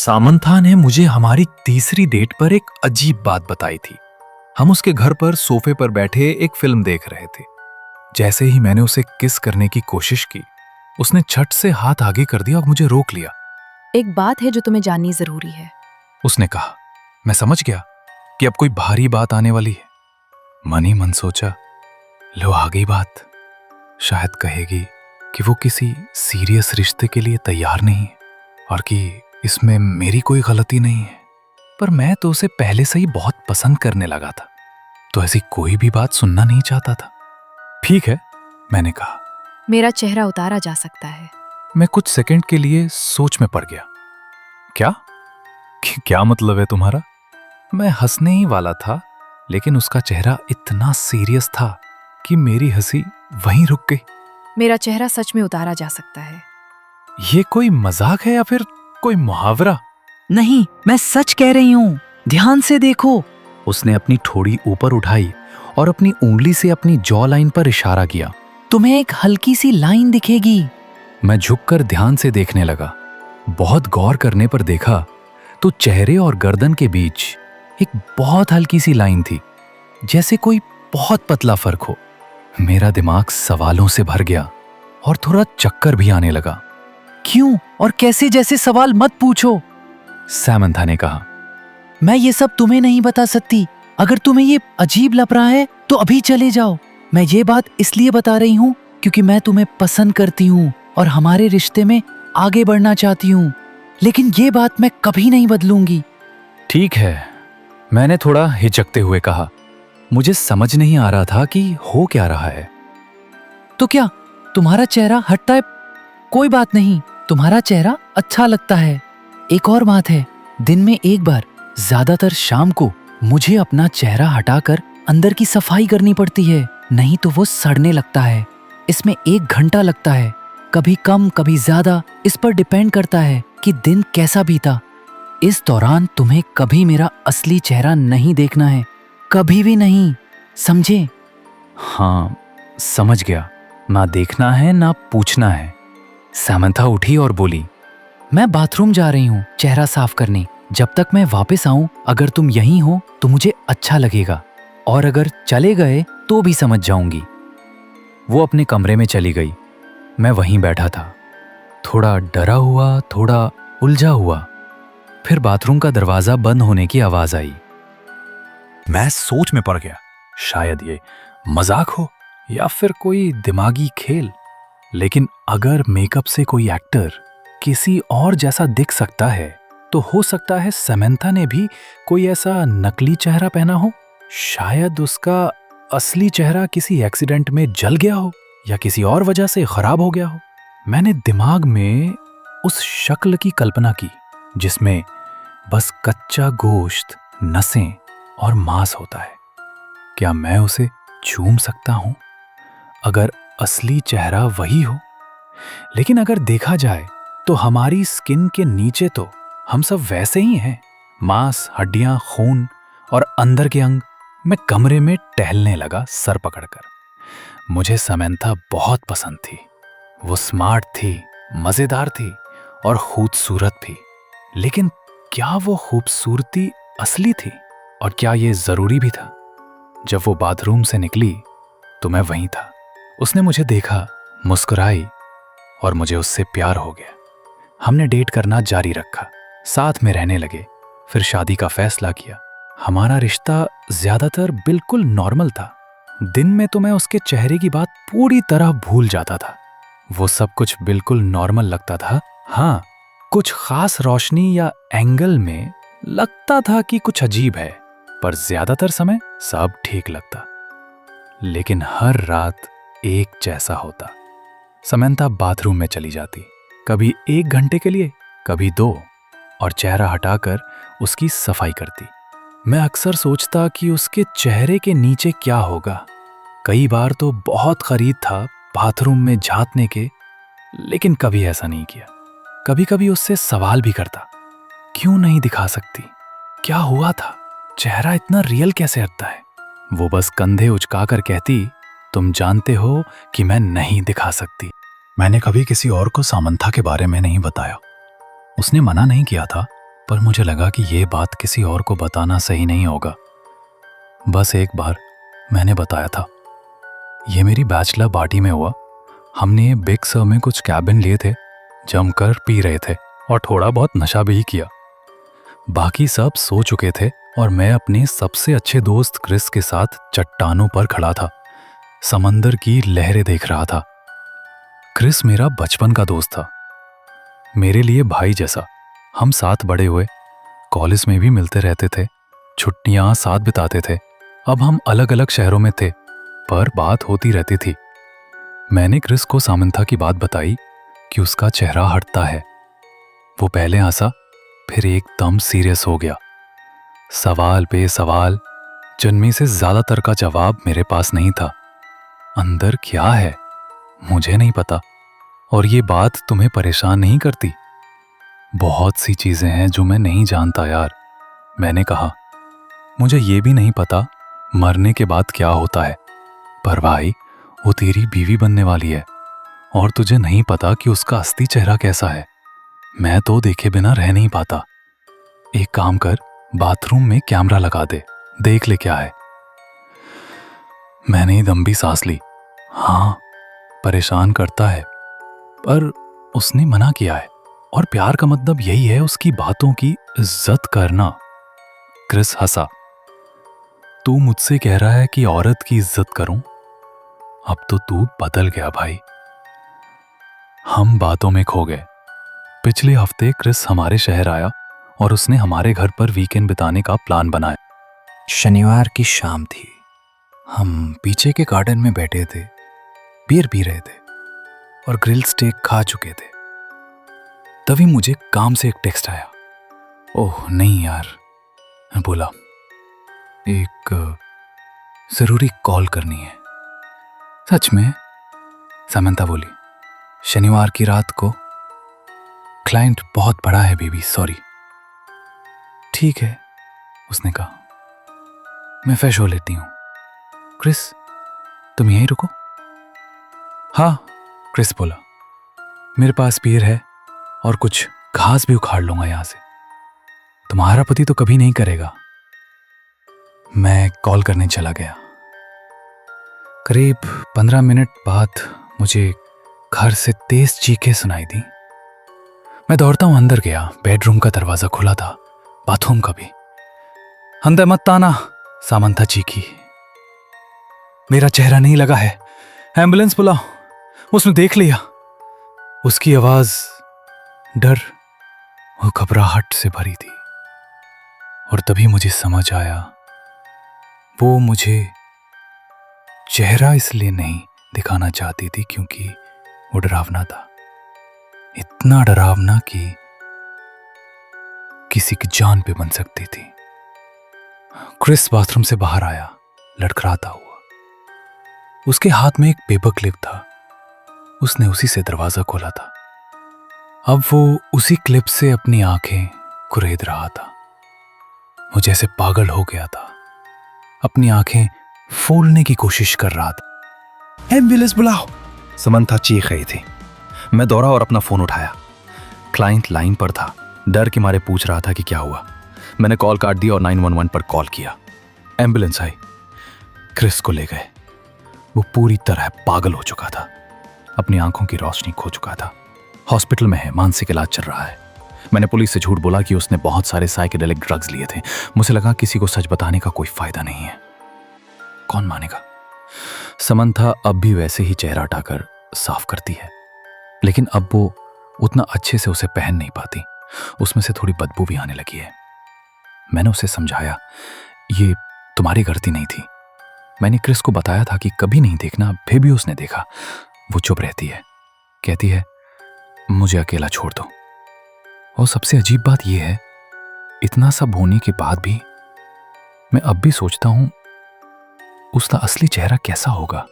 Samantha ने मुझे हमारी तीसरी डेट पर एक अजीब बात बताई थी। हम उसके घर पर सोफे पर बैठे एक फिल्म देख रहे थे। जैसे ही मैंने उसे किस करने की कोशिश की, उसने झट से हाथ आगे कर दिया और मुझे रोक लिया। एक बात है जो तुम्हें जाननी जरूरी है। उसने कहा। मैं समझ गया कि अब कोई भारी बात आने वाली है। मन ही मन सोचा, लो आ गई बात। शायद कहेगी कि वो किसी सीरियस रिश्ते के लिए तैयार नहीं है और कि इसमें मेरी कोई गलती नहीं है। पर मैं तो उसे पहले से ही बहुत पसंद करने लगा था, तो ऐसी कोई भी बात सुनना नहीं चाहता था। ठीक है, मैंने कहा। मेरा चेहरा उतारा जा सकता है। मैं कुछ सेकंड के लिए सोच में पड़ गया। क्या? क्या मतलब है तुम्हारा? मैं हंसने ही वाला था, लेकिन उसका चेहरा इतना सीरियस था कि मेरी हंसी वहीं रुक गई। मेरा चेहरा सच में उतारा जा सकता है। ये कोई मजाक है या फिर कोई मुहावरा? नहीं, मैं सच कह रही हूँ। ध्यान से देखो। उसने अपनी ठोड़ी ऊपर उठाई और अपनी उंगली से अपनी जॉ लाइन पर इशारा किया। तुम्हें एक हल्की सी लाइन दिखेगी। मैं झुककर ध्यान से देखने लगा। बहुत गौर करने पर देखा तो चेहरे और गर्दन के बीच एक बहुत हल्की सी लाइन थी, जैसे कोई बहुत पतला फर्क हो। मेरा दिमाग सवालों से भर गया और थोड़ा चक्कर भी आने लगा। क्यों और कैसे जैसे सवाल मत पूछो, सामंथा ने कहा। मैं ये सब तुम्हें नहीं बता सकती। अगर तुम्हें ये अजीब लग रहा है तो अभी चले जाओ। मैं ये बात इसलिए बता रही हूँ क्योंकि मैं तुम्हें पसंद करती हूँ और हमारे रिश्ते में आगे बढ़ना चाहती हूँ, लेकिन ये बात मैं कभी नहीं बदलूंगी। ठीक है, मैंने थोड़ा हिचकते हुए कहा। मुझे समझ नहीं आ रहा था कि हो क्या रहा है। तो क्या तुम्हारा चेहरा हटता है? कोई बात नहीं, तुम्हारा चेहरा अच्छा लगता है। एक और बात है, दिन में एक बार, ज्यादातर शाम को, मुझे अपना चेहरा हटाकर अंदर की सफाई करनी पड़ती है, नहीं तो वो सड़ने लगता है। इसमें 1 घंटा लगता है, कभी कम कभी ज्यादा, इस पर डिपेंड करता है कि दिन कैसा बीता। इस दौरान तुम्हें कभी मेरा असली चेहरा नहीं देखना है, कभी भी नहीं, समझे? हाँ, समझ गया। ना देखना है ना पूछना है। सामंथा उठी और बोली, मैं बाथरूम जा रही हूँ चेहरा साफ करने। जब तक मैं वापस आऊं, अगर तुम यहीं हो तो मुझे अच्छा लगेगा, और अगर चले गए तो भी समझ जाऊंगी। वो अपने कमरे में चली गई। मैं वहीं बैठा था, थोड़ा डरा हुआ, थोड़ा उलझा हुआ। फिर बाथरूम का दरवाजा बंद होने की आवाज आई। मैं सोच में पड़ गया, शायद ये मजाक हो या फिर कोई दिमागी खेल। लेकिन अगर मेकअप से कोई एक्टर किसी और जैसा दिख सकता है, तो हो सकता है सामंथा ने भी कोई ऐसा नकली चेहरा पहना हो। शायद उसका असली चेहरा किसी एक्सीडेंट में जल गया हो या किसी और वजह से खराब हो गया हो। मैंने दिमाग में उस शक्ल की कल्पना की जिसमें बस कच्चा गोश्त, नसें और मांस होता है। क्या मैं उसे चूम सकता हूं अगर असली चेहरा वही हो? लेकिन अगर देखा जाए तो हमारी स्किन के नीचे तो हम सब वैसे ही हैं, मांस, हड्डियां, खून और अंदर के अंग। मैं कमरे में टहलने लगा सर पकड़कर। मुझे सामंथा बहुत पसंद थी। वो स्मार्ट थी, मजेदार थी और खूबसूरत भी। लेकिन क्या वो खूबसूरती असली थी? और क्या ये जरूरी भी था? जब वो बाथरूम से निकली तो मैं वहीं था। उसने मुझे देखा, मुस्कुराई और मुझे उससे प्यार हो गया। हमने डेट करना जारी रखा, साथ में रहने लगे, फिर शादी का फैसला किया। हमारा रिश्ता ज्यादातर बिल्कुल नॉर्मल था। दिन में तो मैं उसके चेहरे की बात पूरी तरह भूल जाता था। वो सब कुछ बिल्कुल नॉर्मल लगता था। हाँ, कुछ खास रोशनी या एंगल में लगता था कि कुछ अजीब है, पर ज्यादातर समय सब ठीक लगता। लेकिन हर रात एक जैसा होता। सामंथा बाथरूम में चली जाती, कभी 1 घंटे के लिए, कभी 2, और चेहरा हटाकर उसकी सफाई करती। मैं अक्सर सोचता कि उसके चेहरे के नीचे क्या होगा। कई बार तो बहुत करीब था बाथरूम में झांकने के, लेकिन कभी ऐसा नहीं किया। कभी कभी उससे सवाल भी करता, क्यों नहीं दिखा सकती? क्या हुआ था? चेहरा इतना रियल कैसे लगता है? वो बस कंधे उचकाकर कहती, तुम जानते हो कि मैं नहीं दिखा सकती। मैंने कभी किसी और को सामंथा के बारे में नहीं बताया। उसने मना नहीं किया था, पर मुझे लगा कि ये बात किसी और को बताना सही नहीं होगा। बस एक बार मैंने बताया था। ये मेरी बैचलर पार्टी में हुआ। हमने बिग सर में कुछ कैबिन लिए थे, जमकर पी रहे थे और थोड़ा बहुत नशा भी किया। बाकी सब सो चुके थे और मैं अपने सबसे अच्छे दोस्त क्रिस के साथ चट्टानों पर खड़ा था, समंदर की लहरें देख रहा था। क्रिस मेरा बचपन का दोस्त था, मेरे लिए भाई जैसा। हम साथ बड़े हुए, कॉलेज में भी मिलते रहते थे, छुट्टियां साथ बिताते थे। अब हम अलग अलग शहरों में थे, पर बात होती रहती थी। मैंने क्रिस को सामंथा की बात बताई कि उसका चेहरा हटता है। वो पहले हंसा, फिर एकदम सीरियस हो गया। सवाल पे सवाल, जिनमें से ज्यादातर का जवाब मेरे पास नहीं था। अंदर क्या है मुझे नहीं पता, और ये बात तुम्हें परेशान नहीं करती? बहुत सी चीजें हैं जो मैं नहीं जानता यार, मैंने कहा। मुझे ये भी नहीं पता मरने के बाद क्या होता है, पर भाई वो तेरी बीवी बनने वाली है और तुझे नहीं पता कि उसका असली चेहरा कैसा है। मैं तो देखे बिना रह नहीं पाता। एक काम कर, बाथरूम में कैमरा लगा दे, देख ले क्या है। मैंने लंबी सांस ली। हाँ, परेशान करता है, पर उसने मना किया है, और प्यार का मतलब यही है उसकी बातों की इज्जत करना। क्रिस हंसा। तू मुझसे कह रहा है कि औरत की इज्जत करूं? अब तो तू बदल गया भाई। हम बातों में खो गए। पिछले हफ्ते क्रिस हमारे शहर आया और उसने हमारे घर पर वीकेंड बिताने का प्लान बनाया। शनिवार की शाम थी। हम पीछे के गार्डन में बैठे थे, बियर पी रहे थे और ग्रिल स्टेक खा चुके थे। तभी मुझे काम से एक टेक्स्ट आया। ओह नहीं यार, मैं बोला, एक जरूरी कॉल करनी है। सच में? सामंथा बोली। शनिवार की रात को? क्लाइंट बहुत बड़ा है बेबी, सॉरी। ठीक है, उसने कहा। मैं फ्रेश हो लेती हूं। क्रिस, तुम यहीं रुको। हाँ, क्रिस बोला। मेरे पास बियर है और कुछ घास भी उखाड़ लूंगा यहां से। तुम्हारा पति तो कभी नहीं करेगा। मैं कॉल करने चला गया। करीब 15 मिनट बाद मुझे घर से तेज चीखें सुनाई दी। मैं दौड़ता हूं अंदर गया। बेडरूम का दरवाजा खुला था, बाथरूम का भी। अंदर मत आना, सामंथा चीखी। मेरा चेहरा नहीं लगा है, एम्बुलेंस बुलाओ। उसने देख लिया। उसकी आवाज डर और घबराहट से भरी थी। और तभी मुझे समझ आया, वो मुझे चेहरा इसलिए नहीं दिखाना चाहती थी क्योंकि वो डरावना था। इतना डरावना कि किसी की जान पे बन सकती थी। क्रिस बाथरूम से बाहर आया, लड़खड़ाता हुआ। उसके हाथ में एक पेपर क्लिप था। उसने उसी से दरवाजा खोला था। अब वो उसी क्लिप से अपनी आंखें कुरेद रहा था। वो जैसे पागल हो गया था, अपनी आंखें फोड़ने की कोशिश कर रहा था। एम्बुलेंस बुलाओ, समंथा चीख रही थी। मैं दौड़ा और अपना फोन उठाया। क्लाइंट लाइन पर था, डर के मारे पूछ रहा था कि क्या हुआ। मैंने कॉल काट दी और 911 पर कॉल किया। एम्बुलेंस आई, क्रिस को ले गए। वो पूरी तरह पागल हो चुका था, अपनी आंखों की रोशनी खो चुका था। हॉस्पिटल में है, मानसिक इलाज चल रहा है। मैंने पुलिस से झूठ बोला कि उसने बहुत सारे साइकेडेलिक ड्रग्स लिए थे। मुझे लगा किसी को सच बताने का कोई फायदा नहीं है, कौन मानेगा। समंथा अब भी वैसे ही चेहरा हटाकर साफ करती है, लेकिन अब वो उतना अच्छे से उसे पहन नहीं पाती। उसमें से थोड़ी बदबू भी आने लगी है। मैंने उसे समझाया, ये तुम्हारी गलती नहीं थी। मैंने क्रिस को बताया था कि कभी नहीं देखना, फिर भी उसने देखा। वो चुप रहती है, कहती है मुझे अकेला छोड़ दो। और सबसे अजीब बात यह है, इतना सब होने के बाद भी मैं अब भी सोचता हूं उसका असली चेहरा कैसा होगा।